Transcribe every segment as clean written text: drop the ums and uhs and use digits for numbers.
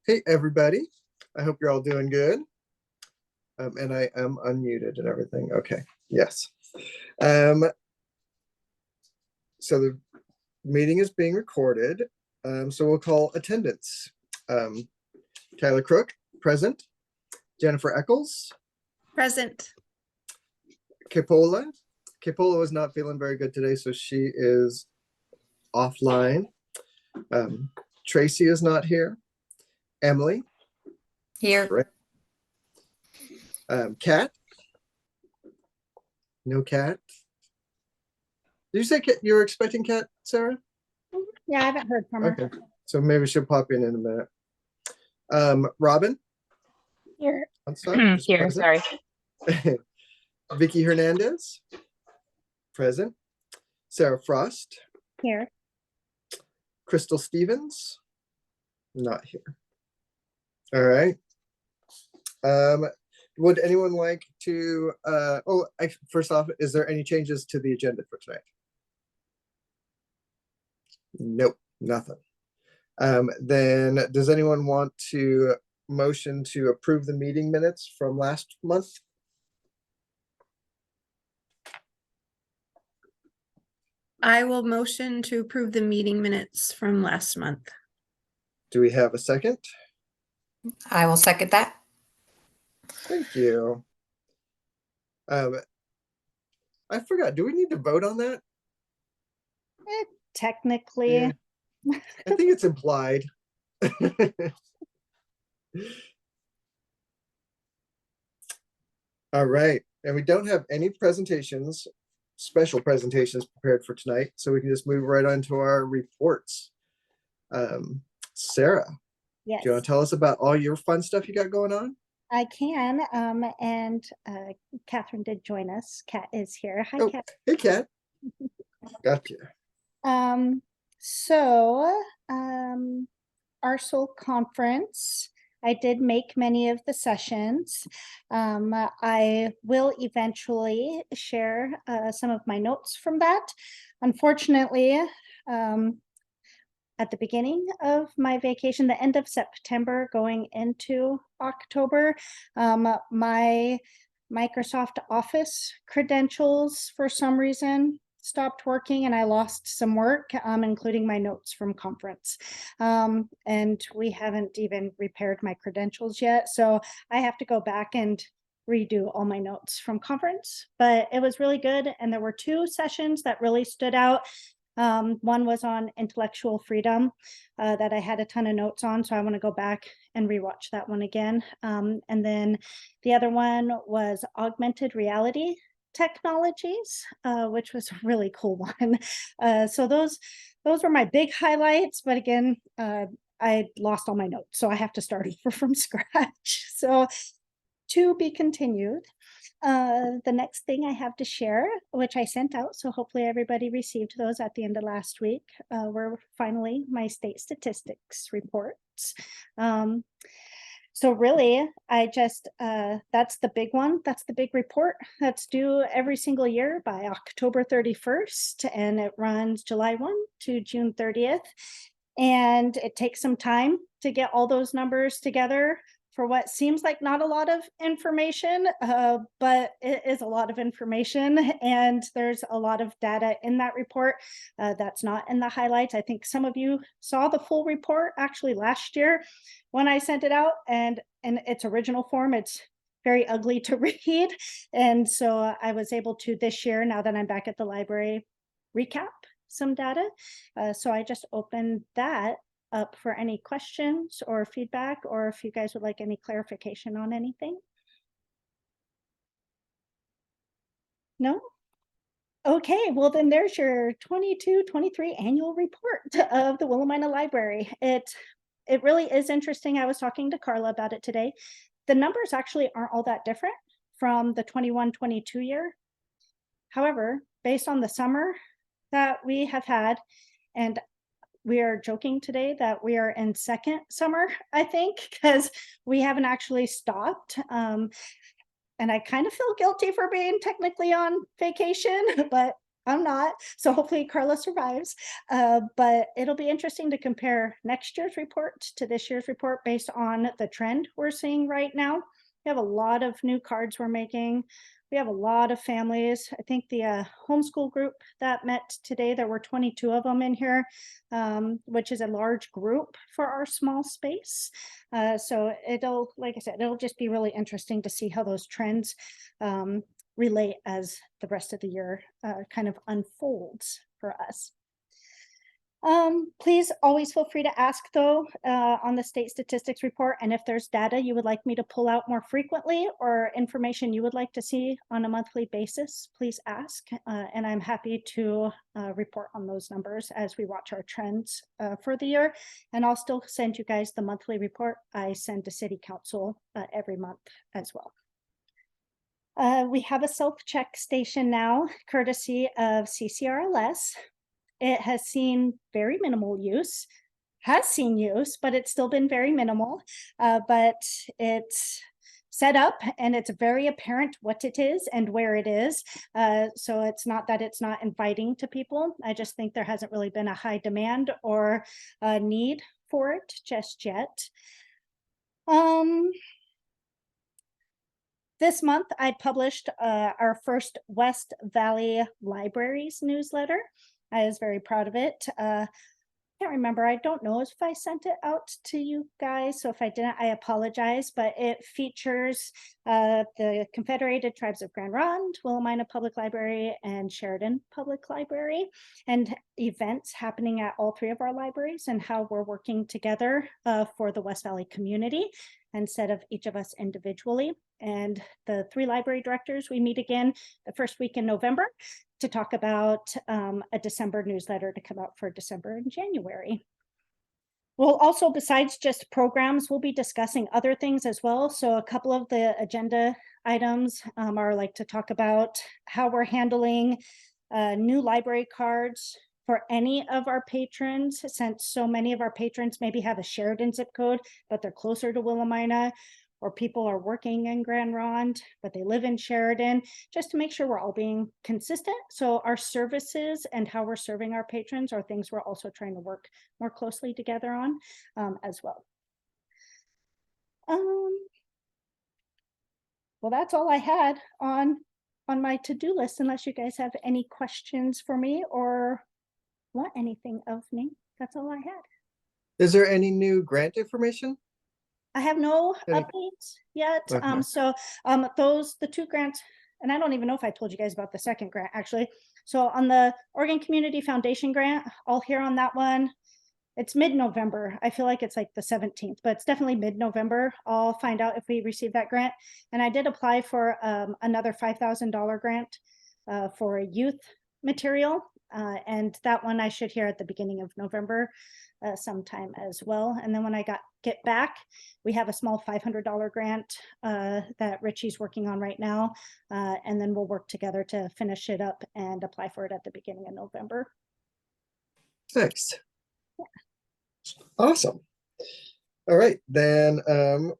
Hey, everybody. I hope you're all doing good. And I am unmuted and everything. Okay. Yes. So the meeting is being recorded. So we'll call attendance. Tyler Crook, present. Jennifer Eccles, Present. Kipola. Kipola was not feeling very good today, so she is offline. Tracy is not here. Emily. Here. Right. Kat. No Kat. Did you say you were expecting Kat, Sarah? Yeah, I haven't heard from her. Okay, so maybe she'll pop in a minute. Robin? Here. Here, sorry. Vicky Hernandez? Present. Sarah Frost? Here. Crystal Stevens? Not here. All right. Would anyone like to, first off, is there any changes to the agenda for tonight? Nope, nothing. Then does anyone want to motion to approve the meeting minutes from last month? I will motion to approve the meeting minutes from last month. Do we have a second? I will second that. Thank you. I forgot, do we need to vote on that? Technically, Yeah. I think it's implied. All right, and we don't have any presentations, special presentations prepared for tonight, so we can just move right on to our reports. Sarah, yes, do you want to tell us about all your fun stuff you got going on? I can. And Catherine did join us. Kat is here. Hi, Oh, Kat. hey, Kat. Gotcha. Our soul conference, I did make many of the sessions. I will eventually share some of my notes from that. Unfortunately, at the beginning of my vacation, the end of September going into October, my Microsoft Office credentials for some reason stopped working and I lost some work, including my notes from conference. And we haven't even repaired my credentials yet. So I have to go back and redo all my notes from conference, but it was really good. And there were two sessions that really stood out. One was on intellectual freedom that I had a ton of notes on, so I want to go back and rewatch that one again. And then the other one was augmented reality technologies, which was a really cool one. So those were my big highlights, but again, I lost all my notes, so I have to start over from scratch. So to be continued. The next thing I have to share, which I sent out, so hopefully everybody received those at the end of last week, were finally my state statistics reports. So really, I just, that's the big one. That's the big report that's due every single year by October 31st, and it runs July 1 to June 30th. And it takes some time to get all those numbers together for what seems like not a lot of information, but it is a lot of information, and there's a lot of data in that report that's not in the highlights. I think some of you saw the full report actually last year when I sent it out, and in its original form, it's very ugly to read. And so I was able to this year, now that I'm back at the library, recap some data. So I just opened that up for any questions or feedback, or if you guys would like any clarification on anything. No? Okay, well then there's your 22-23 annual report of the Willamina Library. It really is interesting. I was talking to Carla about it today. The numbers actually aren't all that different from the 21-22 year. However, based on the summer that we have had, and we are joking today that we are in second summer, I think, because we haven't actually stopped. And I kind of feel guilty for being technically on vacation, but I'm not. So hopefully Carla survives. But it'll be interesting to compare next year's report to this year's report based on the trend we're seeing right now. We have a lot of new cards we're making. We have a lot of families. I think the homeschool group that met today, there were 22 of them in here, which is a large group for our small space. So it'll, like I said, it'll just be really interesting to see how those trends relate as the rest of the year kind of unfolds for us. Please always feel free to ask though on the state statistics report, and if there's data you would like me to pull out more frequently or information you would like to see on a monthly basis, please ask, and I'm happy to report on those numbers as we watch our trends for the year. And I'll still send you guys the monthly report I send to City Council every month as well. We have a self-check station now, courtesy of CCRLS. It has seen very minimal use, has seen use, but it's still been very minimal. But it's set up and it's very apparent what it is and where it is. So it's not that it's not inviting to people. I just think there hasn't really been a high demand or a need for it just yet. This month, I published our first West Valley Libraries newsletter. I was very proud of it. Can't remember. I don't know if I sent it out to you guys. So if I didn't, I apologize. But it features the Confederated Tribes of Grand Ronde, Willamina Public Library, and Sheridan Public Library, and events happening at all three of our libraries and how we're working together for the West Valley community instead of each of us individually. And the three library directors, we meet again the first week in November to talk about a December newsletter to come out for December and January. We'll also, besides just programs, we'll be discussing other things as well. So a couple of the agenda items are like to talk about how we're handling new library cards for any of our patrons, since so many of our patrons maybe have a Sheridan zip code, but they're closer to Willamina, or people are working in Grand Ronde, but they live in Sheridan, just to make sure we're all being consistent. So our services and how we're serving our patrons are things we're also trying to work more closely together on as well. Well, that's all I had on my to-do list, unless you guys have any questions for me or want anything of me. That's all I had. Is there any new grant information? I have no Any- updates yet. Okay. So the two grants, and I don't even know if I told you guys about the second grant actually. So on the Oregon Community Foundation grant, I'll hear on that one. It's mid-November. I feel like it's like the 17th, but it's definitely mid-November. I'll find out if we receive that grant. And I did apply for another $5,000 grant for youth material. And that one I should hear at the beginning of November sometime as well. And then when I get back, we have a small $500 grant that Richie's working on right now. And then we'll work together to finish it up and apply for it at the beginning of November. Thanks. Awesome. All right, then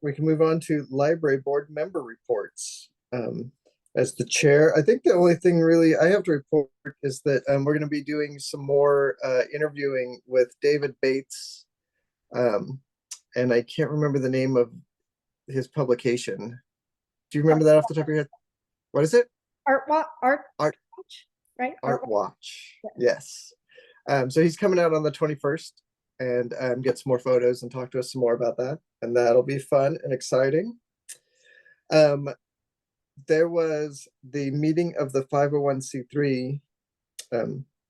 we can move on to library board member reports. As the chair, I think the only thing really I have to report is that we're going to be doing some more interviewing with David Bates. And I can't remember the name of his publication. Do you remember that off the top of your head? What is it? Art Art- Watch, right? Art Watch. Yes. So he's coming out on the 21st and get some more photos and talk to us some more about that. And that'll be fun and exciting. There was the meeting of the 501c3.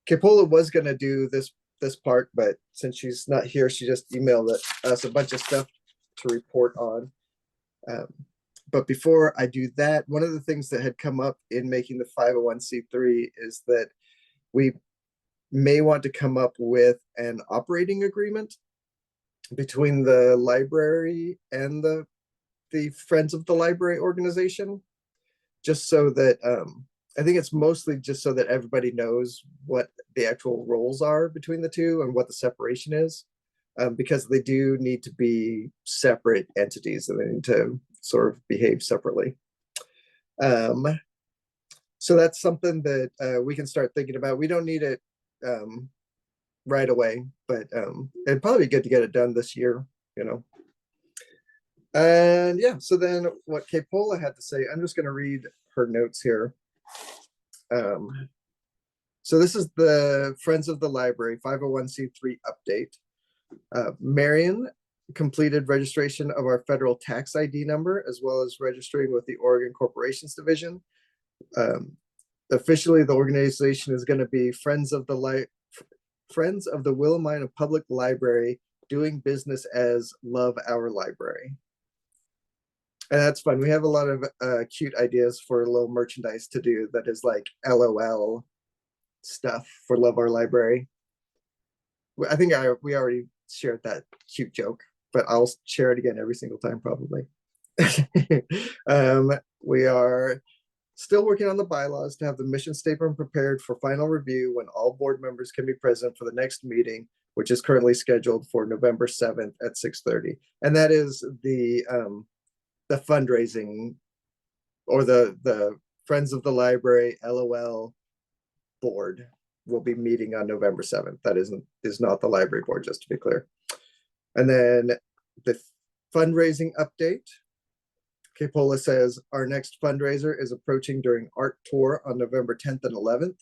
Capola was going to do this part, but since she's not here, she just emailed us a bunch of stuff to report on. But before I do that, one of the things that had come up in making the 501c3 is that we may want to come up with an operating agreement between the library and the Friends of the Library organization, just so that I think it's mostly just so that everybody knows what the actual roles are between the two and what the separation is, because they do need to be separate entities and they need to sort of behave separately. So that's something that we can start thinking about. We don't need it right away, but it'd probably be good to get it done this year, you know. And yeah, so then what Capola had to say, I'm just going to read her notes here. So this is the Friends of the Library 501c3 update. Marion completed registration of our federal tax ID number, as well as registering with the Oregon Corporations Division. Officially, the organization is going to be Friends of the Willamina Public Library, doing business as Love Our Library. And that's fun. We have a lot of cute ideas for a little merchandise to do that is like LOL stuff for Love Our Library. I think we already shared that cute joke, but I'll share it again every single time probably. We are still working on the bylaws to have the mission statement prepared for final review when all board members can be present for the next meeting, which is currently scheduled for November 7th at 6:30. And that is the fundraising, or the Friends of the Library LOL board will be meeting on November 7th. That is not the library board, just to be clear. And then the fundraising update. Capola says our next fundraiser is approaching during Art Tour on November 10th and 11th.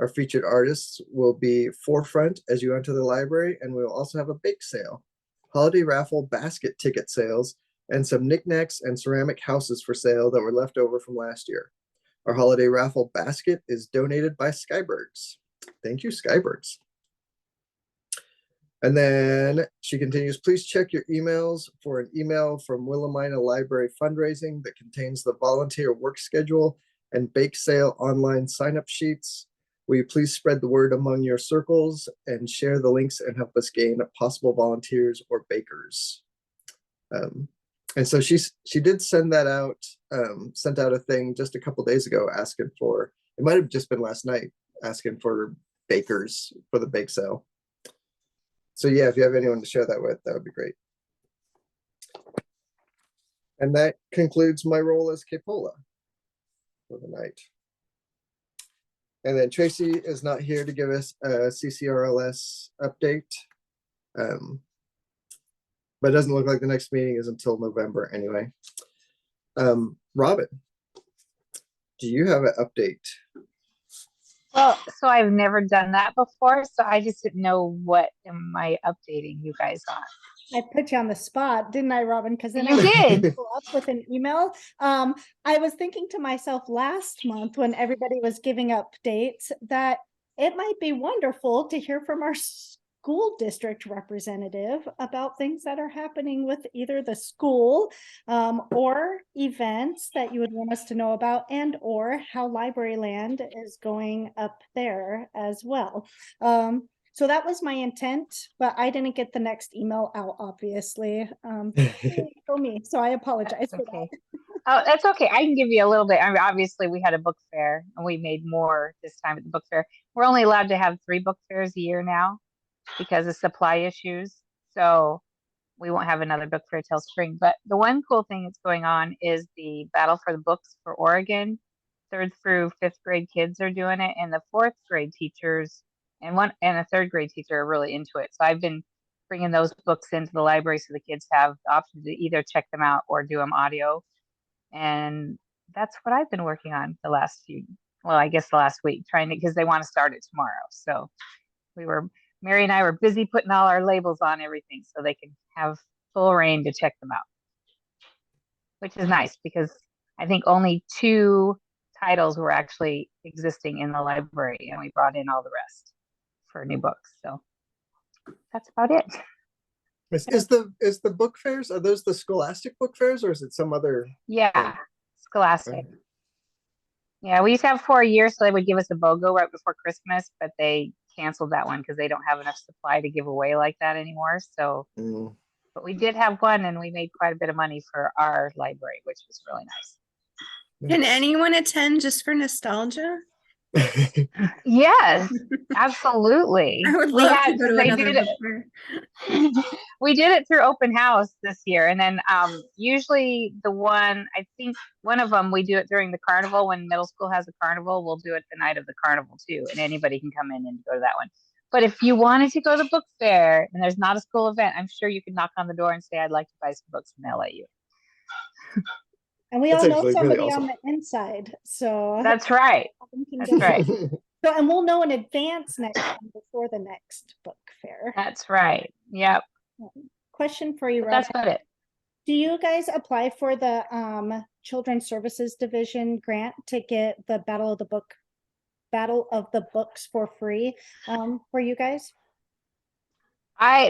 Our featured artists will be Forefront as you enter the library, and we will also have a bake sale, holiday raffle basket ticket sales, and some knickknacks and ceramic houses for sale that were left over from last year. Our holiday raffle basket is donated by Skybirds. Thank you, Skybirds. And then she continues, please check your emails for an email from Willamina Library Fundraising that contains the volunteer work schedule and bake sale online sign-up sheets. Will you please spread the word among your circles and share the links and help us gain possible volunteers or bakers? And so she did send that out, sent out a thing just a couple days ago asking for, it might have just been last night, asking for bakers for the bake sale. So yeah, if you have anyone to share that with, that would be great. And that concludes my role as Capola for the night. And then Tracy is not here to give us a CCRLS update. But it doesn't look like the next meeting is until November anyway. Robin, do you have an update? Well, so I've never done that before, so I just didn't know what am I updating you guys on. I put you on the spot, didn't I, Robin? Because then You did. Follow up with an email. I was thinking to myself last month when everybody was giving updates that it might be wonderful to hear from our school district representative about things that are happening with either the school or events that you would want us to know about, and or how Library Land is going up there as well. So that was my intent, but I didn't get the next email out, obviously. For me, so I apologize for Okay. that. Oh, that's okay. I can give you a little bit. I mean, obviously, we had a book fair and we made more this time at the book fair. We're only allowed to have 3 book fairs a year now because of supply issues. So we won't have another book fair till spring. But the one cool thing that's going on is the Battle for the Books for Oregon. 3rd through 5th grade kids are doing it, and the 4th grade teachers and a 3rd grade teacher are really into it. So I've been bringing those books into the library so the kids have the option to either check them out or do them audio. And that's what I've been working on the last last week, because they want to start it tomorrow. So Mary and I were busy putting all our labels on everything so they can have full reign to check them out, which is nice because I think only 2 titles were actually existing in the library, and we brought in all the rest for new books. So that's about it. Is the book fairs, are those the Scholastic book fairs, or is it some other? Yeah, Scholastic. Yeah, we used to have 4 a year, so they would give us a BOGO right before Christmas, but they canceled that one because they don't have enough supply to give away like that anymore. So, but we did have one, and we made quite a bit of money for our library, which was really nice. Can anyone attend just for nostalgia? Yes, absolutely. I would We love to had, go because to they another did book it, fair. we did it through open house this year. And then usually the one, I think one of them, we do it during the carnival. When middle school has a carnival, we'll do it the night of the carnival too. And anybody can come in and go to that one. But if you wanted to go to the book fair and there's not a school event, I'm sure you could knock on the door and say, I'd like to buy some books, and they'll let you. And we That's all know actually really somebody awesome. on the inside, so. That's right. we can That's get- right. So, and we'll know in advance next time before the next book fair. That's right. Yep. Question for you, But Rob. that's about it. Do you guys apply for the Children's Services Division grant to get the Battle of the Books for free for you guys?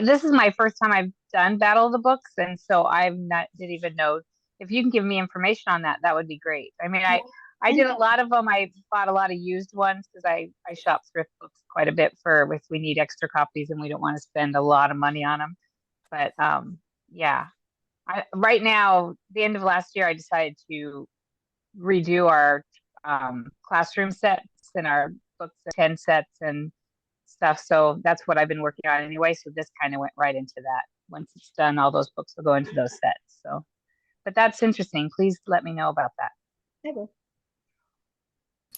This is my first time I've done Battle of the Books, and so didn't even know. If you can give me information on that, that would be great. I mean, I did a lot of them. I bought a lot of used ones because I shop thrift books quite a bit for if we need extra copies and we don't want to spend a lot of money on them. But yeah, right now, the end of last year, I decided to redo our classroom sets and our books, 10 sets and stuff. So that's what I've been working on anyway. So this kind of went right into that. Once it's done, all those books will go into those sets. So, but that's interesting. Please let me know about that. I will.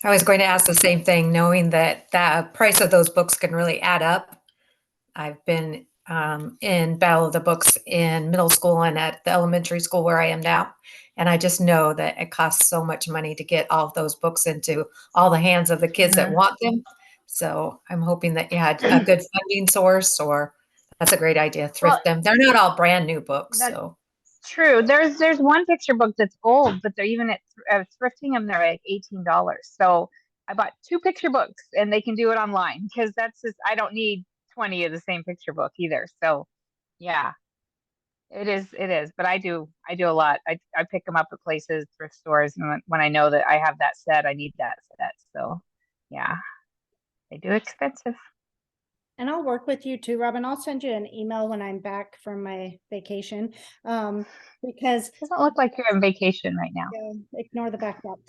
I was going to ask the same thing, knowing that the price of those books can really add up. I've been in Battle of the Books in middle school and at the elementary school where I am now. And I just know that it costs so much money to get all of those books into all the hands of the kids that want them. So I'm hoping that you had a good funding source, or that's a great idea. Thrift them. They're not all brand new books. So true. There's one picture book that's old, but they're even at thrifting them. They're like $18. So I bought 2 picture books, and they can do it online because that's just I don't need 20 of the same picture book either. So yeah, it is. But I do a lot. I pick them up at places, thrift stores, and when I know that I have that set, I need that set. So yeah, they do expensive. And I'll work with you too, Robin. I'll send you an email when I'm back from my vacation. Because Doesn't look like you're on vacation right now. ignore the backdrop.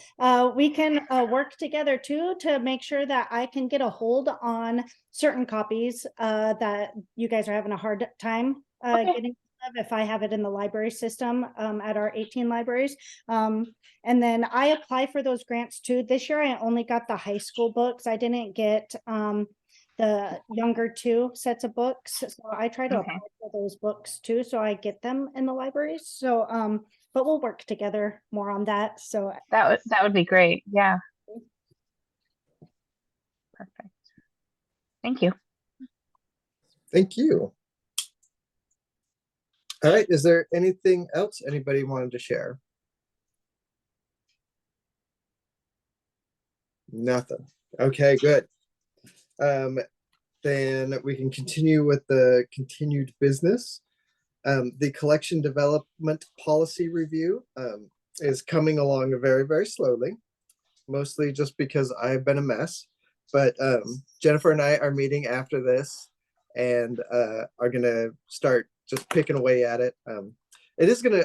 We can work together too to make sure that I can get a hold on certain copies that you guys are having a hard time getting if I have it in the library system at our 18 libraries. And then I apply for those grants too. This year I only got the high school books. I didn't get the younger 2 sets of books. So I try to apply for those books too, so I get them in the libraries. So, but we'll work together more on that. So that would be great. Yeah. Perfect. Thank you. Thank you. All right, is there anything else anybody wanted to share? Nothing. Okay, good. Then we can continue with the continued business. The collection development policy review is coming along very, very slowly, mostly just because I've been a mess. But Jennifer and I are meeting after this and are gonna start just picking away at it. I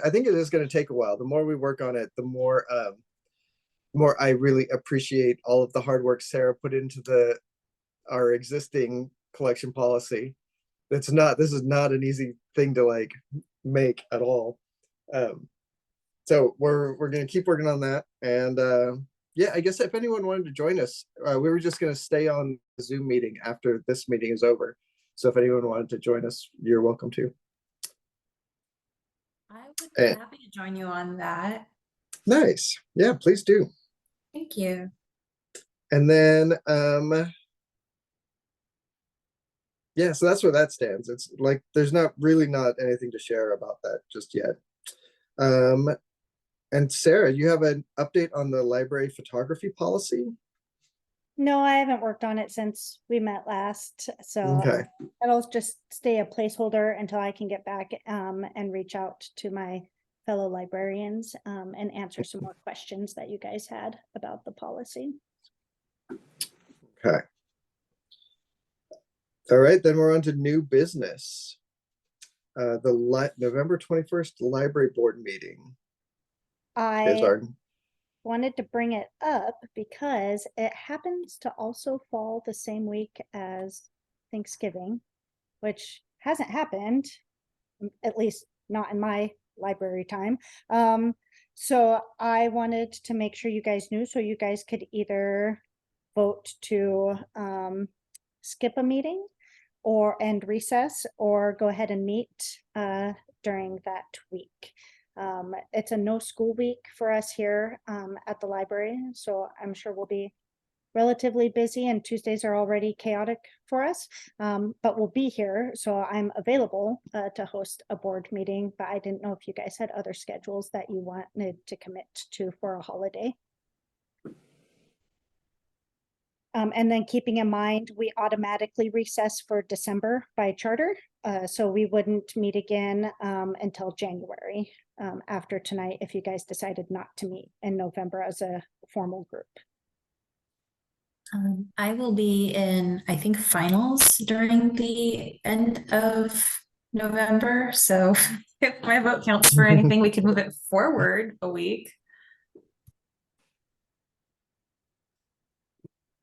think it is gonna take a while. The more we work on it, the more I really appreciate all of the hard work Sarah put into our existing collection policy. This is not an easy thing to like make at all. So we're gonna keep working on that. And yeah, I guess if anyone wanted to join us, we were just gonna stay on the Zoom meeting after this meeting is over. So if anyone wanted to join us, you're welcome to. I would be happy to join you on that. Nice. Yeah, please do. Thank you. And then yeah, so that's where that stands. It's like there's not anything to share about that just yet. And Sarah, you have an update on the library photography policy? no, I haven't worked on it since we met last. So Okay. that'll just stay a placeholder until I can get back and reach out to my fellow librarians and answer some more questions that you guys had about the policy. Okay. All right, then we're on to new business. The November 21st library board meeting is our wanted to bring it up because it happens to also fall the same week as Thanksgiving, which hasn't happened, at least not in my library time. So I wanted to make sure you guys knew, so you guys could either vote to skip a meeting and recess, or go ahead and meet during that week. It's a no school week for us here at the library, so I'm sure we'll be relatively busy, and Tuesdays are already chaotic for us, but we'll be here, so I'm available to host a board meeting, but I didn't know if you guys had other schedules that you wanted to commit to for a holiday. And then keeping in mind, we automatically recess for December by charter, so we wouldn't meet again until January after tonight, if you guys decided not to meet in November as a formal group. I will be in, I think, finals during the end of November. So if my vote counts for anything, we could move it forward a week.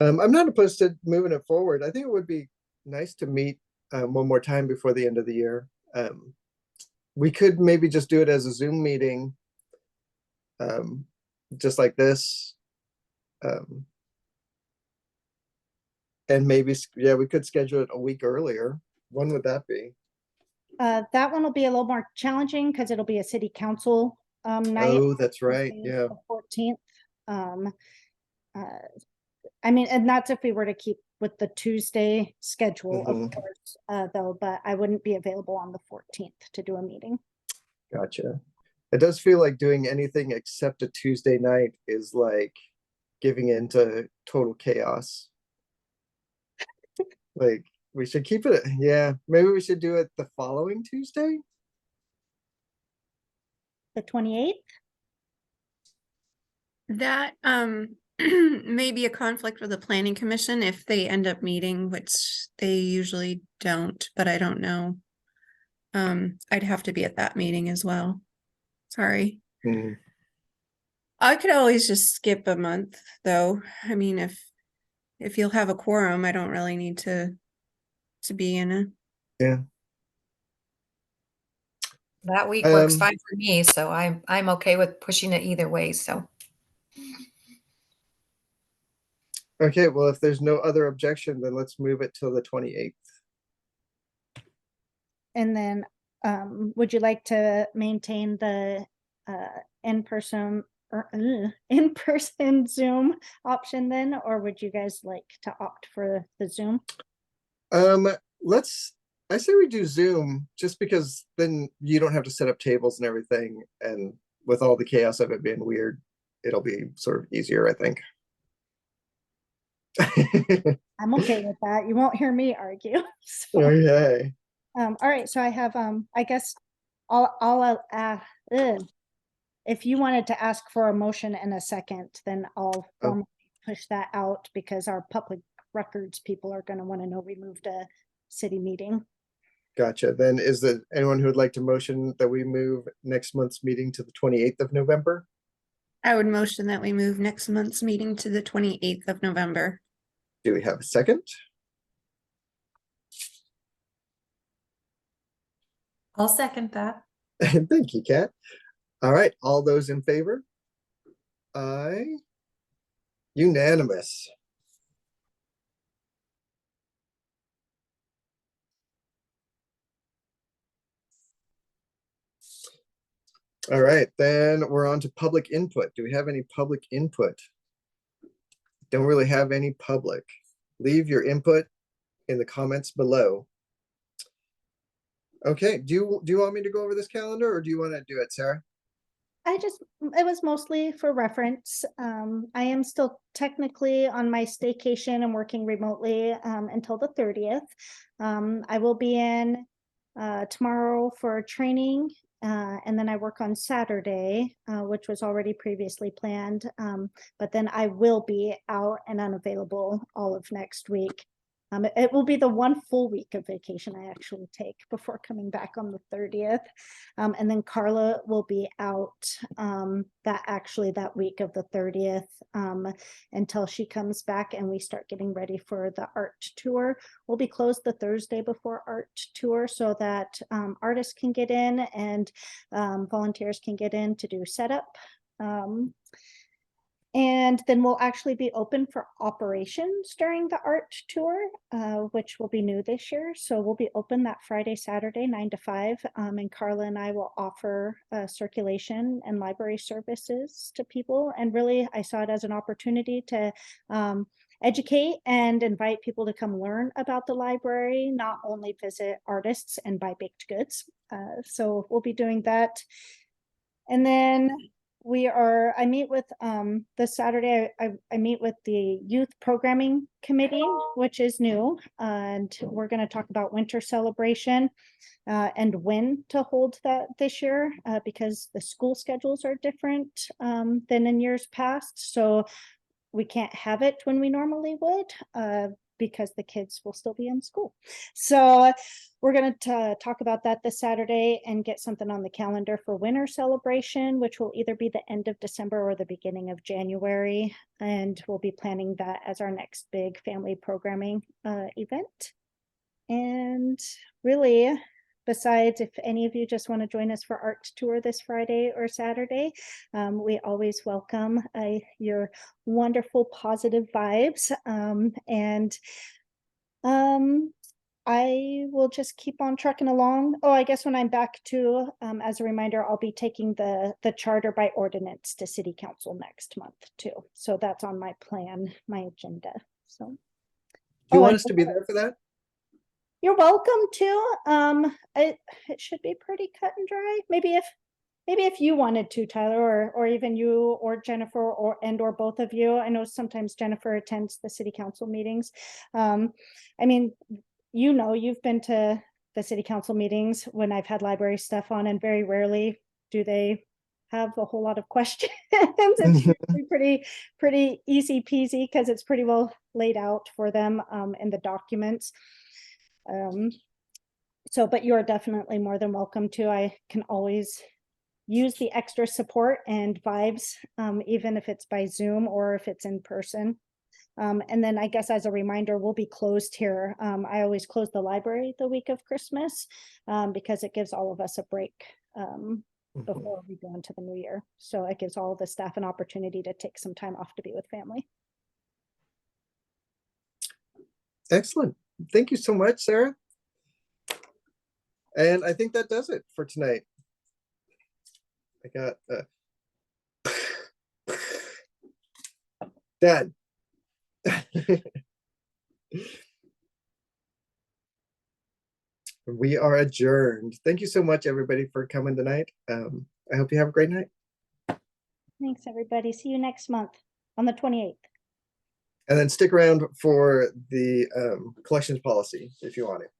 I'm not opposed to moving it forward. I think it would be nice to meet one more time before the end of the year. We could maybe just do it as a Zoom meeting, just like this. And maybe, yeah, we could schedule it a week earlier. When would that be? That one will be a little more challenging because it'll be a city council night. Oh, that's right. Tuesday, Yeah. the 14th. I mean, and that's if we were to keep with the Tuesday schedule, Mhm. of course, though, but I wouldn't be available on the 14th to do a meeting. Gotcha. It does feel like doing anything except a Tuesday night is like giving into total chaos. Like, we should keep it, yeah, maybe we should do it the following Tuesday? The 28th? That may be a conflict with the planning commission if they end up meeting, which they usually don't, but I don't know. I'd have to be at that meeting as well. Sorry. Hmm. I could always just skip a month, though. I mean, if you'll have a quorum, I don't really need to be in a. Yeah. That week works Um, fine for me, so I'm okay with pushing it either way, so. Okay, well, if there's no other objection, then let's move it till the 28th. And then would you like to maintain the in-person or in-person Zoom option then, or would you guys like to opt for the Zoom? I say we do Zoom, just because then you don't have to set up tables and everything, and with all the chaos of it being weird, it'll be sort of easier, I think. I'm okay with that. You won't hear me argue. So, Okay. all right, so I have I guess if you wanted to ask for a motion and a second, then I'll formally push that out, because our public records people are going to want to know we moved a city meeting. Gotcha. Then is there anyone who would like to motion that we move next month's meeting to the 28th of November? I would motion that we move next month's meeting to the 28th of November. Do we have a second? I'll second that. Thank you, Kat. All right, all those in favor? Aye. Unanimous. All right, then we're on to public input. Do we have any public input? Don't really have any public. Leave your input in the comments below. Okay, do you want me to go over this calendar, or do you want to do it, Sarah? It was mostly for reference. I am still technically on my staycation and working remotely until the 30th. I will be in tomorrow for training, and then I work on Saturday, which was already previously planned. But then I will be out and unavailable all of next week. It will be the one full week of vacation I actually take before coming back on the 30th. And then Carla will be out that week of the 30th until she comes back and we start getting ready for the art tour. We'll be closed the Thursday before art tour so that artists can get in and volunteers can get in to do setup. And then we'll actually be open for operations during the art tour, which will be new this year. So we'll be open that Friday, Saturday, 9 to 5. And Carla and I will offer circulation and library services to people. And really, I saw it as an opportunity to educate and invite people to come learn about the library, not only visit artists and buy baked goods. So we'll be doing that. And then I meet with this Saturday, I meet with the youth programming committee, which is new. And we're going to talk about winter celebration and when to hold that this year because the school schedules are different than in years past. So we can't have it when we normally would because the kids will still be in school. So we're going to talk about that this Saturday and get something on the calendar for winter celebration, which will either be the end of December or the beginning of January. And we'll be planning that as our next big family programming event. And really, besides, if any of you just want to join us for art tour this Friday or Saturday, we always welcome your wonderful positive vibes. I will just keep on trucking along. Oh, I guess when I'm back too, as a reminder, I'll be taking the charter by ordinance to city council next month too. So that's on my plan, my agenda. So Do you want and us to be there for that? you're welcome to. It should be pretty cut and dry. Maybe if you wanted to, Tyler, or even you or Jennifer or both of you. I know sometimes Jennifer attends the city council meetings. I mean, you've been to the city council meetings when I've had library stuff on, and very rarely do they have a whole lot of questions. It's usually pretty easy peasy because it's pretty well laid out for them in the documents. But you're definitely more than welcome to. I can always use the extra support and vibes, even if it's by Zoom or if it's in person. And then I guess as a reminder, we'll be closed here. I always close the library the week of Christmas because it gives all of us a break before we go into the new year. So it gives all the staff an opportunity to take some time off to be with family. Excellent. Thank you so much, Sarah. And I think that does it for tonight. I got done. We are adjourned. Thank you so much, everybody, for coming tonight. I hope you have a great night. Thanks, everybody. See you next month on the 28th. And then stick around for the collections policy if you want it.